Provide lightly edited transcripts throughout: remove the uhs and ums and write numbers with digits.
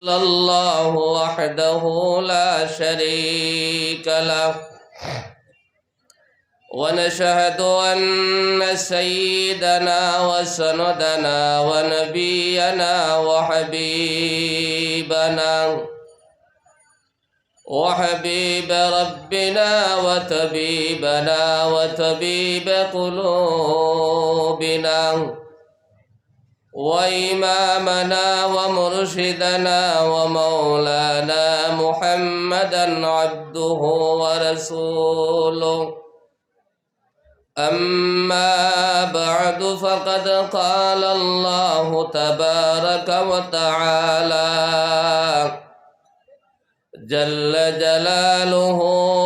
الله وحده لا شريك له ونشهد أن سيدنا وسندنا ونبينا وحبيب ربنا وطبيبنا وطبيب قلوبنا وإمامنا ومرشدنا ومولانا محمدا عبده ورسوله. أما بعد فقد قال الله تبارك وتعالى جل جلاله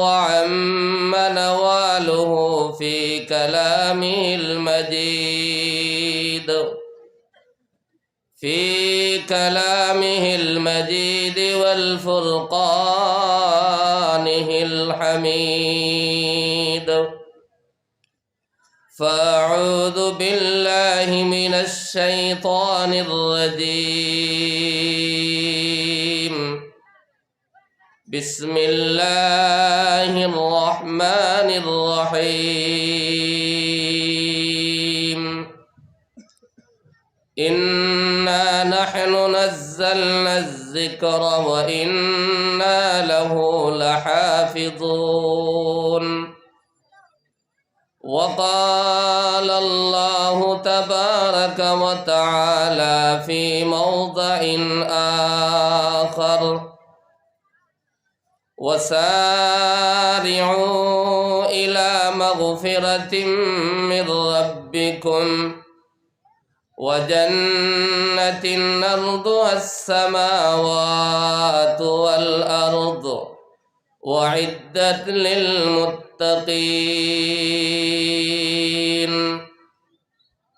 وعم نواله في كلامه المجيد والفرقانه الحميد. فأعوذ بالله من الشيطان الرجيم. بسم الله الرحمن الرحيم. إنا نحن نزلنا الذكر وإنا له لحافظون. وقال الله تبارك وتعالى في موضع آخر: وسارعوا إلى مغفرة من ربكم وجنة أرضها السماوات والأرض وعدت للمتقين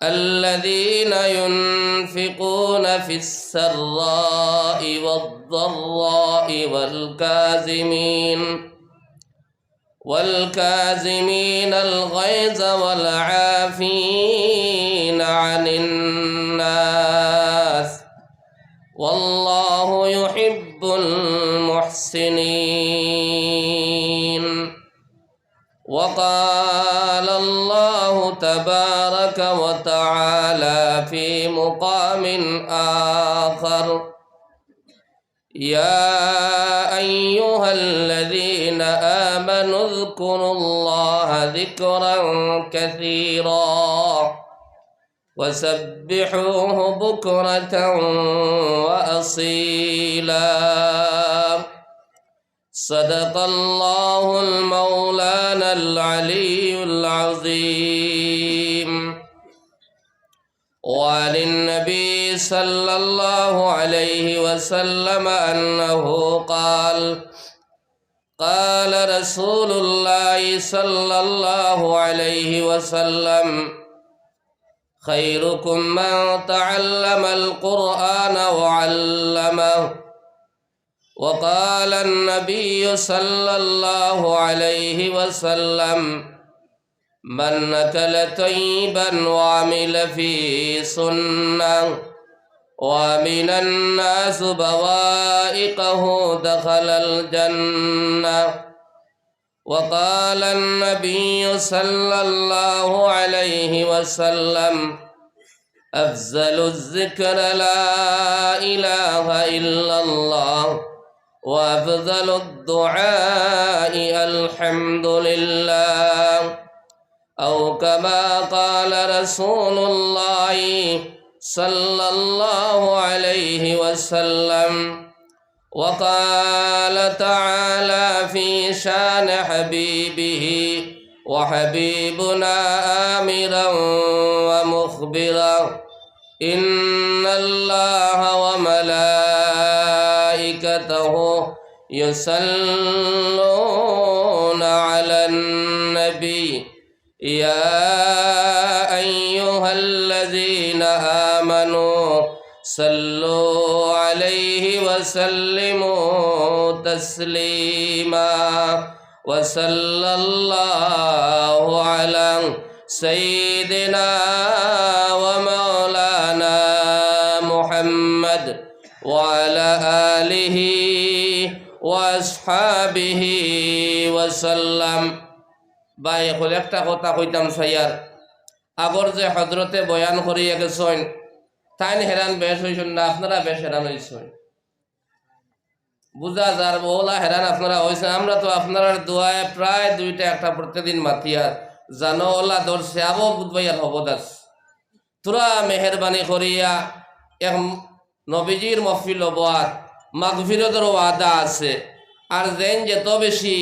الذين ينفقون في السراء والضراء والكاظمين الغيظ والعافين عن الناس والله يحب المحسنين. وقال الله تبارك وتعالى في مقام آخر: يا أيها الذين آمنوا اذكروا الله ذكرا كثيرا وسبحوه بكرة وأصيلا. صدق الله المولانا العلي العظيم. وعن النبي صلى الله عليه وسلم أنه قال: قال رسول الله صلى الله عليه وسلم: خيركم من تعلم القرآن وعلمه. وقال النبي صلى الله عليه وسلم: من أكل طيبا وعمل في سنة ومن الناس بوائقه دخل الجنة. وقال النبي صلى الله عليه وسلم: أفضل الذكر لا إله إلا الله وأفضل الدعاء الحمد لله، أو كما قال رسول الله صلى الله عليه وسلم. وقال تعالى في شان حبيبه وحبيبنا آمرا ومخبرا: إن الله وملائكته يصلون على النبي يا أيها الذين آمنوا صلوا عليه وسلموا تسليما. وصلى الله على سيدنا ومولانا محمد وعلى آله وأصحابه وسلم ভাই এখন একটা কথা কইতাম সাইয়ার আগর যে হজরতে বয়ান করিয়া গেছেন তাই হেরান বেশ হইছেন না আপনারা বেশ হেরান হইছেন বুঝা যার বহুলা হেরান আপনারা হয়েছেন আমরা তো আপনার দোয়ায় প্রায় দুইটা একটা প্রত্যেকদিন মাতিয়ার জানো ওলা ধরছে আবো বুধবাইয়ার হবদাস তোরা মেহরবানি করিয়া এক নবীজির মহফিল বাদ মাগফিরতের ওয়াদা আছে আর যেন যত বেশি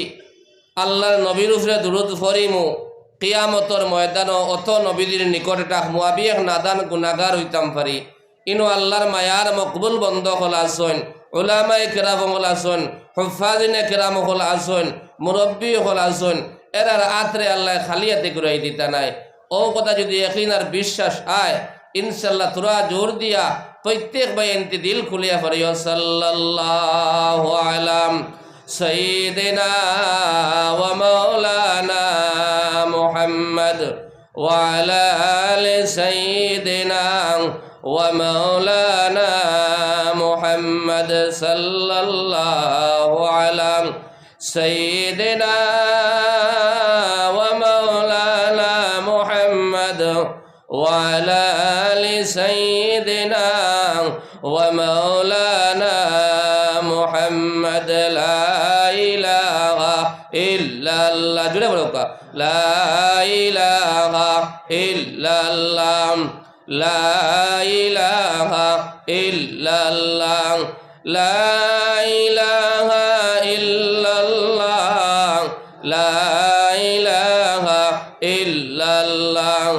আল্লাহর নবীর উপরে দুরুদ ফরিমু কিয়ামতর ময়দান অত নবীদের নিকটে টাকমু আমি এক নাদান গুনাগার হইতাম পারি ইনো আল্লাহর মায়ার মকবুল বন্ধ হল আসন উলামায়ে কেরাম হল আসন হুফাজিনে কেরাম হল আসন মুরব্বী হল আসন এরার আত্রে আল্লাহ খালিয়াতে ঘুরাই দিতা নাই ও কথা যদি একদিন আর বিশ্বাস আয় ইনশাল্লাহ তোরা জোর দিয়া প্রত্যেক বয়ানটি দিল খুলিয়া পড়িও সাল্লাল্লাহু আলাম সাইয়্যিদিনা ওয়া মাওলানা মুহাম্মদ ওয়া আলা আলি সাইয়্যিদিনা ওয়া মাওলানা মুহাম্মদ সাল্লাল্লাহু আলা সাইয়্যিদিনা ওয়া মাওলানা মুহাম্মদ ওয়া আলা আলি সাইয়্যিদিনা ওয়া মাওলানা মুহাম্মদ লা ইলাহা ইল্লাল্লাহ জুড়ে বলো লা ইলাহা ইল্লাল্লাহ লা ইলাহা ইল্লাল্লাহ লা ইলাহা ইল্লাল্লাহ লা ইলাহা ইল্লাল্লাহ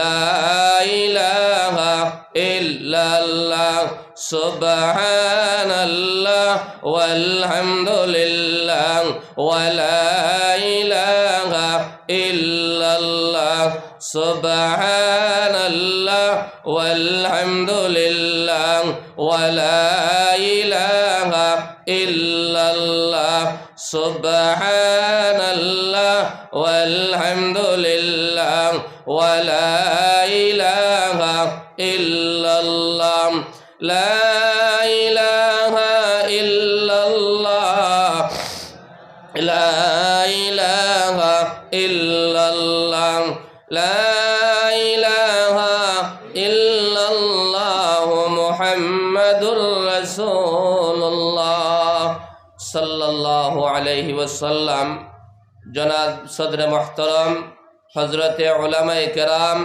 লা ইলাহা ইল্লাল্লাহ সুবহানাল্লাহ ওয়ালহামদুলিল্লাহ ওয়া লা ইলাহা ইল্লাল্লাহ সুবহানাল্লাহ ওয়ালহামদুলিল্লাহ ওয়া লা ইলাহা ইল্লাল্লাহ সুবহানাল্লাহ ওয়ালহামদুলিল্লাহ ওয়া লা ইলাহা ইল্লাল্লাহ লা ইলাহা ইল্লাল্লাহ লা ইলাহা ইল্লাল্লাহ লা ইলাহা ইল্লাল্লাহ মুহাম্মাদুর রাসূলুল্লাহ সাল্লাল্লাহু আলাইহি ওয়াসাল্লাম। জনাব সদরে মুহতারাম হযরতে উলামায়ে কেরাম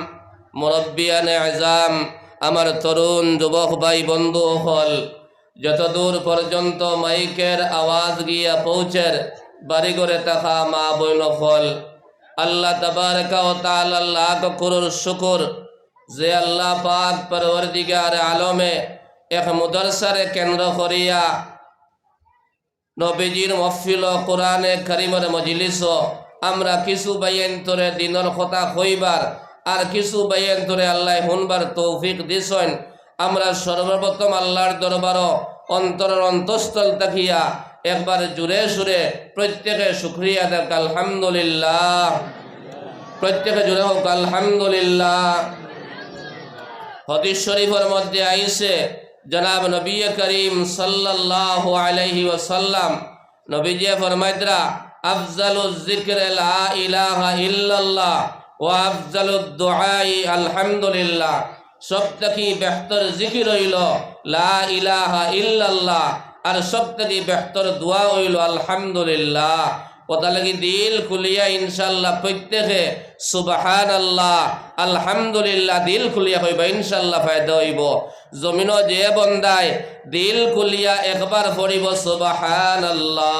মুরব্বিয়ানে আযম আমার তরুণ যুবক ভাই বন্ধু হল যতদূর পর্যন্ত মাইকের আওয়াজ গিয়া পৌঁছের বাড়িঘরে থাকা মা বোন হল আল্লাহ তাবারকা ওয়া তাআলা লাখ করোড় শুকর যে আল্লাহ পাক পরওয়ারদিগার আলমে এক মুদরসারে কেন্দ্র করিয়া নবীজির মহফিল কোরআনে কারীমের মজলিস আমরা কিছু বায়ান তোরে দিনের কথা কইবার আর কিছু বায়ান তোরে আল্লাহ শুনবার তৌফিক দিছেন। আমরা সর্বপ্রথম আল্লাহর দরবার অন্তরের অন্তঃস্থল তাকিয়া একবার জুড়ে সুরে প্রত্যেকে শুকরিয়া দেখ আলহামদুলিল্লাহ, প্রত্যেকে জুড়ে হোক আলহামদুলিল্লাহ। হাদিস শরীফের মধ্যে আইছে জনাব নবী করিম সাল্লাল্লাহু আলাইহি ওয়াসাল্লাম নবীজি ফরমাইতরা আফজালুজ যিকর লা ইলাহা ইল্লাল্লাহ ওয়া আফজালুদ দুআই আলহামদুলিল্লাহ। সবথেকে বেহতর জিকির হইল লা ইলাহা ইল্লাল্লাহ আর সবথেকে বেহতর দোয়া হইল আলহামদুলিল্লাহ। কথা লাগি দিল খুলিয়া ইনশাল্লাহ প্রত্যেকে সুবহানাল্লাহ আলহামদুলিল্লাহ দিল খুলিয়া কইবা ইনশাল্লাহ ফায়দা হইব। জমিন যে বন্দায় দিল খুলিয়া একবার পড়িব সুবহানাল্লাহ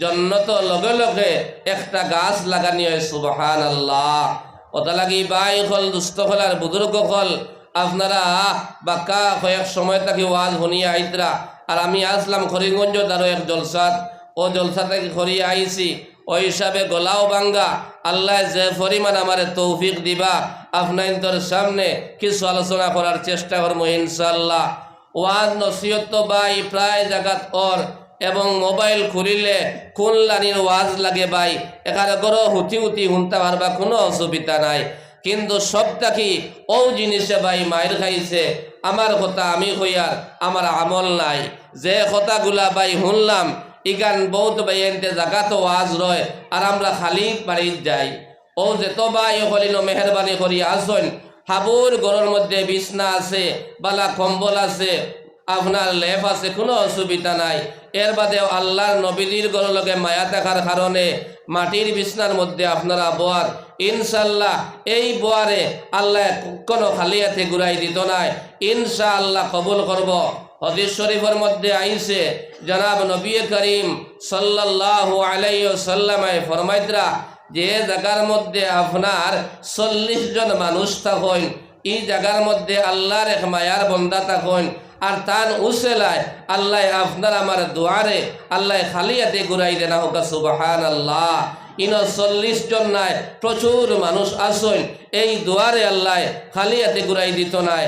জন্নত লগে লগে একটা গাছ লাগানি হয় সুবহানাল্লাহ। কথা লাগি বাই হল দুস্থ হল আর বুজুর্গ হল আপনারা বাক্কা কয়েক সময় থাকি ওয়াজ শুনিয়া আইতরা আর আমি আসলাম করিমগঞ্জ তারও এক জলসাত ও জলসা থেকে করিয়া আইছি ওই হিসাবে গলাও বাঙ্গা আল্লাহ যে পরিমাণ আমার তৌফিক দিবা আপনার সামনে কিছু আলোচনা করার চেষ্টা করবো ইনশাল্লাহ। ওয়াজ নসিহত তো বাই প্রায় জায়গাত ওর এবং মোবাইল খুলিলে কোন লানির ওয়াজ লাগে বাই এখানে করো হুতি হুতি শুনতে পারবা কোনো অসুবিধা নাই। কিন্তু সবটা কি ও জিনিসে ভাই মায়ের খাইছে আমার কথা আমি হইয়ার আমার আমল নাই। যে কথাগুলা ভাই শুনলাম ইগান বহুত ভাই এনতে জাগাতো ওয়াজ রয় আর আমরা খালি বাড়ি যাই। ও যেত ভাই হলিল মেহরবানি করি আসুন, হাবুর ঘরের মধ্যে বিছনা আছে, বালা কম্বল আছে, আপনার লেপ আছে, কোনো অসুবিধা নাই। এর বাদেও আল্লাহর নবীর ঘরের লগে মায়া থাকার কারণে মাটির বিছনার মধ্যে আপনারা বোয়ার, ইনশাল্লাহ এই বোয়ারে আল্লাহ কোনো খালি হাতে ঘুরাই দিত নাই, ইনশাআল্লাহ কবুল করব। হাদিস শরীফের মধ্যে আইছে জনাব নবী করিম সাল্লাল্লাহু আলাইহি ওয়াসাল্লামে ফরমাইতরা যে জায়গার মধ্যে আপনার 40 জন মানুষ থাকেন, এই জায়গার মধ্যে আল্লাহর এক মায়ার বন্দা থাকেন আর তান উসেলায় আল্লাহ আপনার আমার দুয়ারে আল্লাহ খালি হাতে ঘুরাই দেনা হোক সুবহানাল্লাহ। ইন 40 জন নাই, প্রচুর মানুষ আসেন, এই দুয়ারে আল্লাহ খালি হাতে ঘুরাই দিত নাই।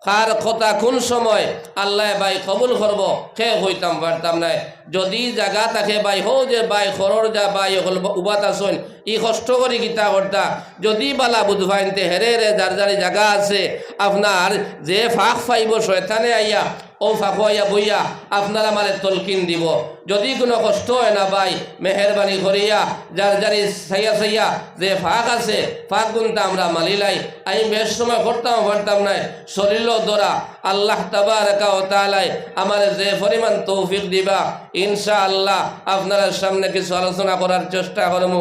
কার কথা কোন সময় আল্লাহ ভাই কবুল করব সে হইতাম পারতাম নাই। যদি জায়গা থাকে ভাই হো যে ভাই খরর যা ভাই হল উবাত আসন ই কষ্ট করি গীতা কর্তা যদি বালা বুধবাইনতে হেরে রে যার যারি জায়গা আছে আপনার যে ফাঁক ফাইব শয়তানে আইয়া ও ফাঁকো আইয়া বইয়া আপনার আমারে তলকিন দিব। যদি কোনো কষ্ট হয় না ভাই মেহরবানি করিয়া যার যারি সাইয়া সাইয়া যে ফাঁক আছে ফাঁক গুনটা আমরা মালিলাই। আমি বেশ সময় করতাম পারতাম নাই, শরীর ধরা আল্লাহ তাবারাকা ওয়া তাআলা আমার যে পরিমাণ তৌফিক দিবা ইনশাআল্লাহ আপনার সামনে কিছু আলোচনা করার চেষ্টা করব।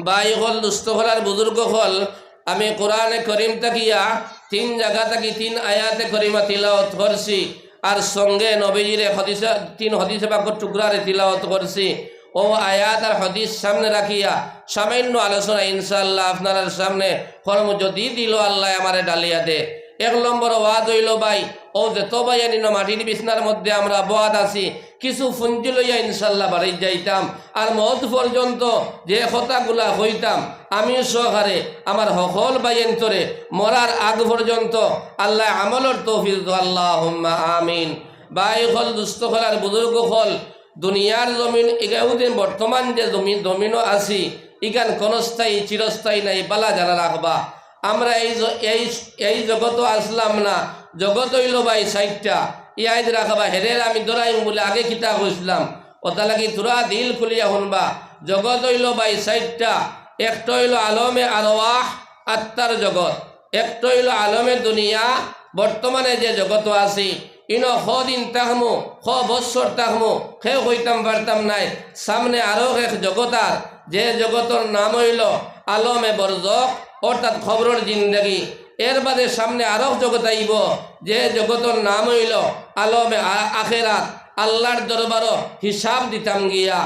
ভাই হল দুস্থ হলার বুজুর্গ হল আমি কোরআনে করিম তাকিয়া 3 জায়গা থাকি 3 আয়াতে করিমা তিলাওয়াত করছি আর সঙ্গে নবীজির হাদিসে 3 হাদিসে বাক্য টুকরারে তিলাওয়াত করছি। ও আয়াত আর হাদিস সামনে রাখিয়া সামান্য আলোচনা ইনশাআল্লাহ আপনার সামনে কর্ম যদি দিল আল্লাহ আমারে ডালিয়া দে। 1 নম্বর ওয়াজ হইল ভাই ও যে তবাইয়ানি মাটির বিছনার মধ্যে আমরা বোয়াদ আছি কিছু ফুঞ্জি লইয়া ইনশাল্লাহ বাড়ি যাইতাম আর মত পর্যন্ত যে কথাগুলা হইতাম আমি সহকারে আমার সকল বাইন্তরে মরার আগ পর্যন্ত আল্লাহ আমলের তৌফিক আল্লাহুম্মা আমিন। ভাই হল দুস্থ হলার বুজুর্গ হল দুনিয়ার জমিন এগাউদিন বর্তমান যে জমিনও আছি ইগান ক্ষণস্থায়ী চিরস্থায়ী নাই, বালা যারা রাখবা। আমরা এই জগত আসলাম না, জগত হইল ভাই 60টা ইয়াদ রাখবা হেরের আমি দৌড়াইম বলে আগে কিতা কইছিলাম ওটা লাগি তোরা দিল খুলিয়া শুনবা। জগত হইল ভাই 60টা, একটা হইল আলমে আরওয়াহ আত্মার জগৎ, একটা হইল আলমে দুনিয়া বর্তমানে যে জগত আছি ইনো দিন তাহমু বৎসর তাহমু সে হইতাম পারতাম নাই। সামনে আরো এক জগতার যে জগতর নাম হইল আলমে বরজক অর্থাৎ খবরের জিন্দগি। এর বাদে সামনে আরো জগৎ আইব যে জগতর নাম হইল আলমে আখেরাত, আল্লাহর দরবারও হিসাব দিতাম গিয়া।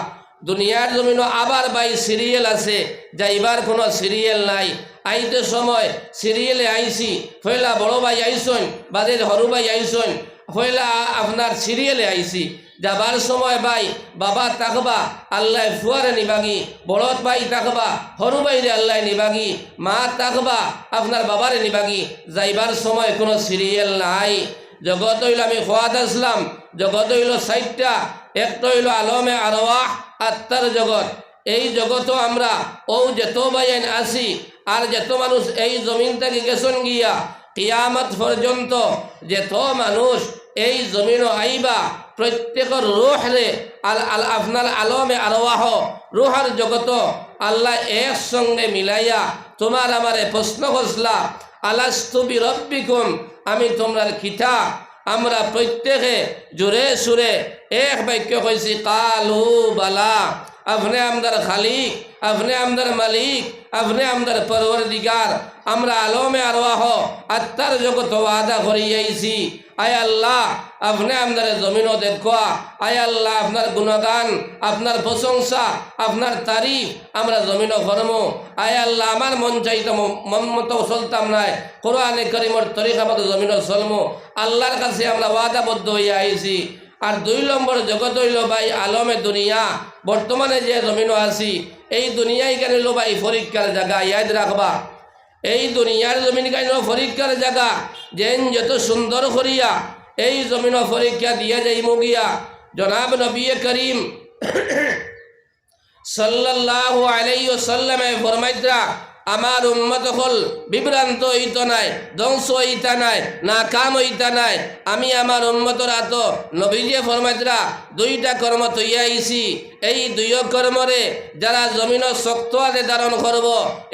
দুনিয়ার জমিনও আবার ভাই সিরিয়াল আছে, যাইবার কোনো সিরিয়াল নাই। আইতে সময় সিরিয়ালে আইসি হইলা বড় ভাই আইসন বাদে হরু ভাই আইসন হইলা আপনার সিরিয়ালে আইসি। যাবার সময় ভাই বাবা তাকবা আল্লাহ ফুয়ারে নিবাগি, বড়ত ভাই তাকবা হরু ভাইরে আল্লাহ নিবাগি, মা তাকবা আপনার বাবারে নিবাগি। যাইবার সময় কোনো সিরিয়াল নাই। জগৎ হইল আমি খোয়াদ আসলাম, জগৎ হইল 60টা, একটা হইল আলমে আরওয়াহ আত্মার জগৎ। এই জগতও আমরা ও যেত বাইন আসি আর যেত মানুষ এই জমিন থেকে গেছেন গিয়া কিয়ামত পর্যন্ত যেত মানুষ এই জমিনও আইবা প্রত্যেকের রুহ রে আপনার আলমে আরওয়াহ রুহার জগত আল্লাহ একসঙ্গে মিলাইয়া তোমার আমারে প্রশ্ন করছলা আলাস্তু বিরব্বিকুম, আমি তোমরার কিতা? আমরা প্রত্যেকে জোরে সুরে এক বাক্য কইছি কালু বালা, আপনি আমদার খালিক, আপনি আমদার মালিক, আপনি আমদার পরওয়ারদিগার। আমরা আলমে আরওয়াহ আত্মার জগৎ ওয়াদা করিয়াইছি। আয় আল্লাহ আপনি আমাদের জমিনও দেখা, আয় আল্লাহ আপনার গুণগান, আপনার প্রশংসা, আপনার তারিফ আমরা জমিনও করম। আয় আল্লাহ আমার মন চাইতাম মন মতো চলতাম নাই, কোরআনে করিমর তরিকা মতো জমিনও চলমো। আল্লাহর কাছে আমরা ওয়াদাবদ্ধ হইয়া আইছি। আর 2 নম্বর জগৎ হইল ভাই আলমে দুনিয়া, বর্তমানে যে জমিনও আছি এই দুনিয়ায় কেন হইল ভাই পরীক্ষার জায়গা। ইয়াদ রাখবা এই দুনিয়ার জমিন কেন পরীক্ষার জায়গা। যেন যত সুন্দর করিয়া এই জমিন পরীক্ষা দিয়ে যাই মুগিয়া জনাব নবী করিম সাল্লাল্লাহু আলাইহি ওয়াসাল্লামে ফরমাইতরা আমার উম্মত হল বিভ্রান্ত হইত নাই, ধ্বংস হইতা নাই, না কাম হইতা নাই। আমি আমার উম্মতর আত নবীজি ফরমাইতরা দুইটা কর্ম তৈয়া আইছি, এই দুই কর্মরে যারা জমিন শক্ত আলে ধারণ করব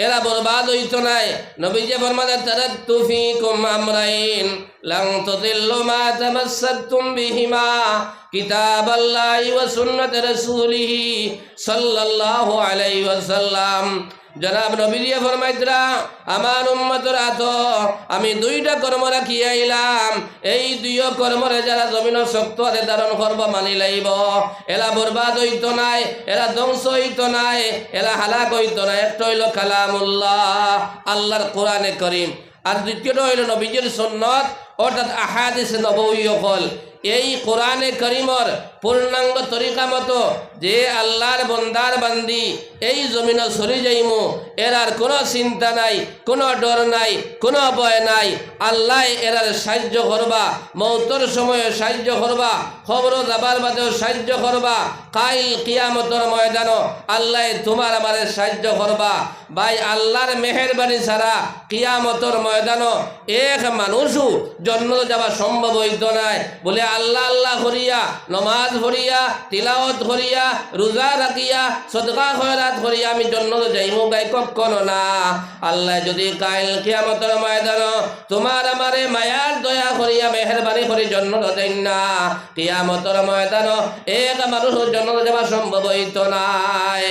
এরা বরবাদ হইত নাই। নবীজি ফরমাইতা তারাকতু ফীকুম আমরাইন লান তুদিল্লু মা তামাসসাকতুম বিহিমা কিতাবাল্লাহি ওয়া সুন্নাতি রাসূলিহি সাল্লাল্লাহু আলাইহি ওয়াসাল্লাম। জনাব নবী ফরমাইতরা আমার উম্মতর আত আমি দুইটা কর্ম রাখি আইলাম, এই দুই কর্মরে যারা জমিন শক্ত হাতে ধারণ করব মানি লাইব এরা বরবাদ হইত নাই, এরা ধ্বংস হইত নাই, এরা হালাক হইত নাই। একটা হইল কালামুল্লাহ, আল্লাহর কোরআনে করিম, আর দ্বিতীয়টা হইল নবীজির সুন্নত অর্থাৎ আহাদিস নববী হল। এই কোরআনে করিমর পূর্ণাঙ্গ তরিকা মতো যে আল্লাহর বন্দার বান্দি এই জমিন সরি যাইমু এরার কোনো চিন্তা নাই, কোনো ডর নাই, কোনো ভয় নাই। আল্লাহ এরার সাহায্য করবা, মৌতর সময়ে সাহায্য করবা, খবর যাবার বাদেও সাহায্য করবা, কাইল কিয়ামতর ময়দানও আল্লাহ তোমার আমারে সাহায্য করবা। ভাই আল্লাহর মেহেরবানি ছাড়া কিয়ামতর ময়দানও এক মানুষও জন্নত যাওয়া সম্ভব হইত নাই। বলে আল্লাহ আল্লাহ করিয়া, নমাজ পড়িয়া, তিলাওয়াত করিয়া, রোজা রাখিয়া, সদকা খয়রাত করিয়া আমি জন্নত যাইমু গাই কখনো না। আল্লাহ যদি কাইল কিয়ামতের ময়দানও তোমার আমারে মায়ার দয়া করিয়া মেহেরবানি করি জন্নত দেন না, কিয়ামতের ময়দানও এক মানুষ জন্নত যাওয়া সম্ভব হইত নাই।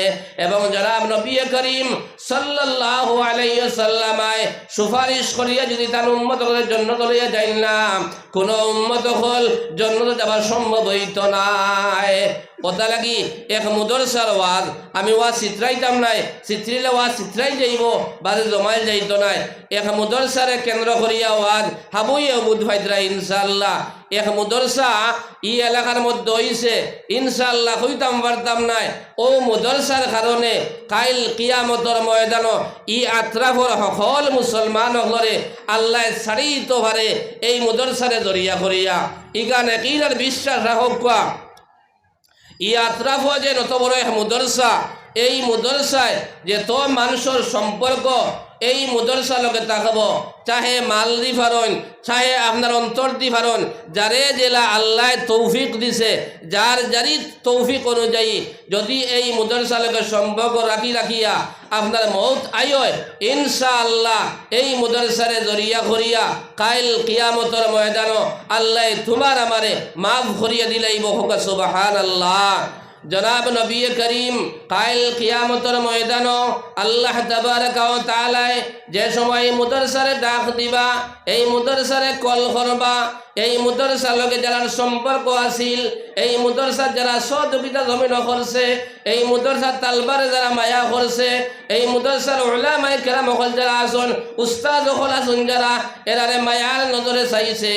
এবং জনাব নবী করিম সাল্লাল্লাহু আলাইহি ওয়াসাল্লাম সুপারিশ করিয়া যদি তার উম্মত করে জন্নত লইয়া যাই না, কোন উম্মত হল জন্নত যাওয়া সম্ভব হইত নাই। কথা লাগি এক মুদরসার ওয়াজ আমি ওয়াজ চিত্রাইতাম নাই, চিত্রিলে ওয়াজ চিত্রাই যাইব, বাজে জমাই যাইত নাই। এক মুদরসারে কেন্দ্র করিয়া ওয়াজ হাবুইয়ে বুধ ভাইতরা ইনশাআল্লাহ। এক মুদরসা ই এলাকার মধ্যে হইছে, ইনশাআল্লাহ হইতাম পারতাম নাই। ও মুদরসার কারণে কাইল কিয়ামতর ময়দান ই আত্রাফর সকল মুসলমান হলরে আল্লাহ ছাড়িত পারে এই মুদরসারে জড়িয়া করিয়া। ইগানে কিনার বিশ্বাস রাখক ই আত্রাফ যে নত বড় এক মুদরসা, এই মুদরসায় যে তো মানুষের সম্পর্ক এই মুদরসা লগে থাকব, চাহে মাল দি ফারন, চাহে আপনার অন্তর দি ফারন, যারে জেলা আল্লাহ তৌফিক দিছে, যার জারি তৌফিক অনুযায়ী যদি এই মুদরসা লগে সম্পর্ক রাখিয়া আপনার মৌত আয় ইনশাআল্লাহ এই মুদরসারে জরিয়া করিয়া কাইল কিয়ামতর ময়দান আল্লাহ তোমার আমারে মাফ করিয়া দিলাইব। হোকা সুবহানাল্লাহ। জনাব নবী করিম কাইল কিয়ামতর ময়দান আল্লাহ তাবারক ওয়া তাআলা যে সময় মুদরসারে ডাক দিবা, এই মুদরসারে কল করবা, এই মুদরসার লগে যারা সম্পর্ক আছিল, এই মুদরসার যারা সহযোগিতা জমিন করছে, এই মুদরসার তালবারে যারা মায়া করছে, এই মুদরসার উলামায়ে কেরাম হল যারা আসন, উস্তাদ হল আসন যারা, এরারে মায়ার নজরে চাইছে,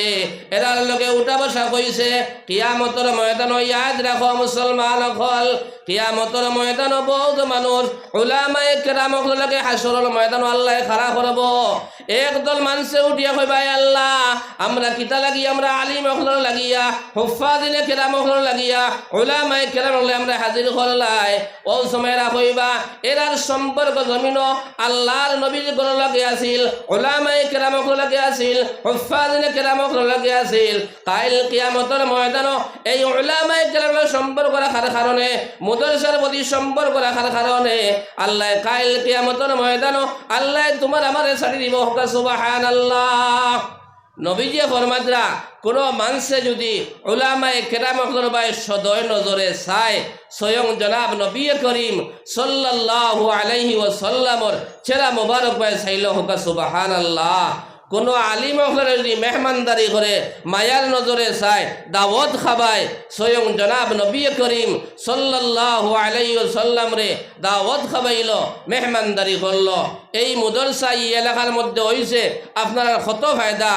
এরার লগে উঠা বসা কইছে। কিয়ামতর ময়দান ইয়াদ রাখো মুসলমান হল, কিয়ামতর ময়দান বহুত মানুষ উলামায়ে কেরাম হল লগে হাসরের ময়দান আল্লাহ খাড়া করব। একদল মানুষে উঠিয়া কইবা আল্লাহ আমরা কিতা লাগি, আমরা আলিম হল লাগিয়া, হুফাজিনে কেরাম হল লাগিয়া, উলামায়ে কেরাম হলে আমরা হাজির করলাই। ও সময়রা কইবা এরার সম্পর্ক জমিন আল্লাহর নবীর কোন লাগে আছিল, উলামায়ে কেরাম হল লাগে আছিল, হুফাজিনে কেরাম হল লাগে আছিল। কাইল কিয়ামতের ময়দান এই উলামায়ে কেরামের সম্পর্ক রাখার কারণে, মুদরসার প্রতি সম্পর্ক রাখার কারণে আল্লাহ কাইল কিয়ামতের ময়দান আল্লাহ তোমার আমারে ছাড়ি দিব। হোকা সুবহানাল্লাহ। নবীজি ফরমাদরা কোন মানুষে যদি উলামায়ে কেরামদের বাই সদয় নজরে চায়, স্বয়ং জনাব নবী করিম সাল্লাল্লাহু আলাইহি ওয়াসাল্লামর চেহারা মোবারক বাই চাইল। হোকা সুবহানাল্লাহ। কোনো আলিম হলে যদি মেহমানদারি করে মায়ার নজরে চায়, দাওয়াত খাবায়, স্বয়ং জনাব নবী করিম সাল্লাল্লাহু আলাইহি ওয়াসাল্লাম রে দাওয়াত খাবাইল, মেহমানদারি করল। এই মুদরসা এই এলাকার মধ্যে হইছে আপনার কত ফায়দা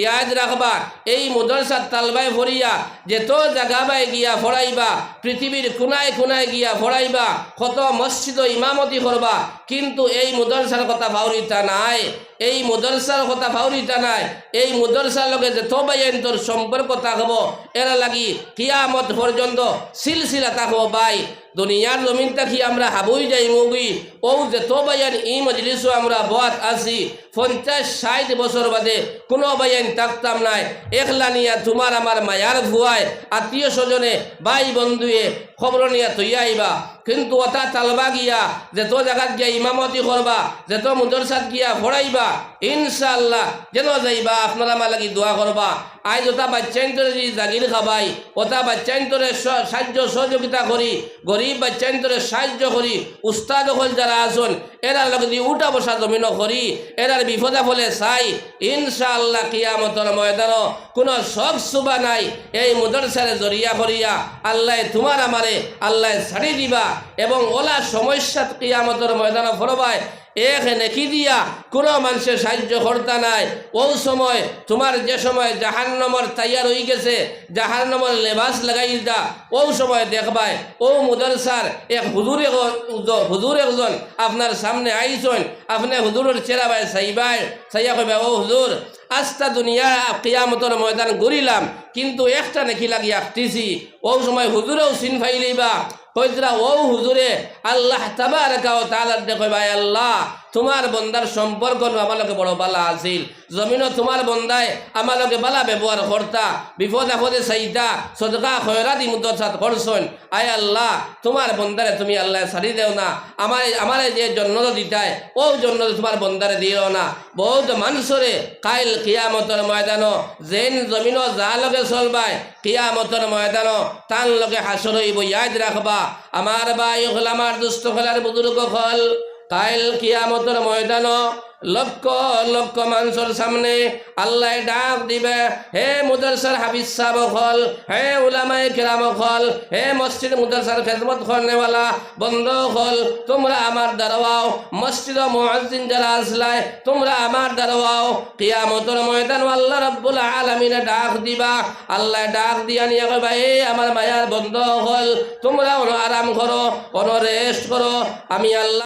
ইয়াদ রাখবা। এই মুদরসার তালবায় ফরিয়া যেত জাগাবায় গিয়া ফড়াইবা, পৃথিবীর কোনায় কোনায় গিয়া ফড়াইবা, কত মসজিদ ইমামতি করবা, কিন্তু এই মুদরসার কথা ভাউরিতা নাই, এই মুদরসার কথা ভাউরিতা নাই। এই মুদরসার লগে যেত বাইন্তর সম্পর্ক থাকব, এরা লাগি কিয়ামত পর্যন্ত সিলসিলা থাকব। ভাই দুনিয়ার জমিন থাকি আমরা হাবুই যাই মুগি ও যে তো বায়ান ই মজলিসও আমরা বাত আসি 50-60 বছর বাদে কোনো বায়ান থাকতাম নাই একলা নিয়া তোমার আমার মায়ার ভুয়ায় আত্মীয় স্বজনে ভাই বন্ধুয়ে খবর নিয়া তৈয়া আইবা কিন্তু ওটা তালবা গিয়া যেত জায়গাত গিয়া ইমামতি করবা যেত মুদরসাত গিয়া পড়াইবা ইনশাআল্লাহ যেন যাইবা আপনারা আমার লাগি দোয়া করবা আজ ওটা বাচ্চাইন্তরে যদি জাগির খাবাই ওটা বাচ্চাইন্তরে সাহায্য সহযোগিতা করি গরিব বাচ্চাইন্তরে সাহায্য করি উস্তাদ হল যারা আসুন এরার লগে যদি উঠা বসা জমিন করি এরার বিপদা ফলে চাই ইনশাআল্লাহ কিয়ামতর ময়দানো কোনো সব সুবা নাই এই মুদরসারে জরিয়া করিয়া আল্লাহ তোমার আমারে আল্লাহ ছাড়ি দিবা এবং ওলা সমস্যা কিয়ামতর ময়দানো ফরবায় এক নেকি দিয়া কোনো মানুষের সাহায্য করতা নাই ও সময় তোমার যে সময় জাহান্নামর তৈয়ার হয়ে গেছে জাহান্নামর লেবাস লাগাই দা ও সময় দেখবাই ও মুদরসার এক হুজুর একজন আপনার সামনে আইসন আপনি হুজুরের চেরা ভাই সাইবাই সাইয়া কইবা ও হুজুর আস্তা দুনিয়া কিয়ামতর ময়দান ঘুরিলাম কিন্তু একটা নেকি লাগি আসতেছি ও সময় হুজুরেও চিন ফাইলিবা কইতরা ও হুজুরে আল্লাহ তাবারাকা ওয়া তাআলা দেখো ভাই আল্লাহ তোমার বন্দার সম্পর্ক আমালকে বড় বালা আছিল জমিনও তোমার বন্দায় আমালকে বালা ব্যবহার করতা বিপদ আপদে চাইতা সদকা খয়রাতি মুদরসাত করছন আয় আল্লাহ তোমার বন্দারে তুমি আল্লাহ ছাড়ি দেও না আমারে যে জন্নত দিতায় ও জন্নত তোমার বন্দারে দিও না বহুত মানুষরে কাইল কিয়ামতর ময়দানো যেন জমিনও যা লগে চলবায় কিয়ামতর ময়দানো তান লগে হাসর হইব ইয়াদ রাখবা আমার ভাই হল আমার দুষ্ট হলার বুজুর্গ হল কাইল কিয়ামতর ময়দানো লক্ষ লক্ষ মানুষের সামনে আল্লাহ ডাক দিবে হে মুদরসার হাফিজ সাহেব হল হে উলামায়ে কেরাম হল হে মসজিদ মুদরসার খেদমত করনেওয়ালা বন্ধ হল তোমরা আমার দাঁড়াও মসজিদ মুয়াজ্জিন যারা আসলাই তোমরা আমার দাঁড়াও কিয়ামতের ময়দান আল্লাহ রাব্বুল আলামিন ডাক দিবা আল্লাহ ডাক দিয়া নিয়া কইবা এই আমার মায়ার বন্ধ হল তোমরা আরাম করো রেস্ট করো আমি আল্লাহ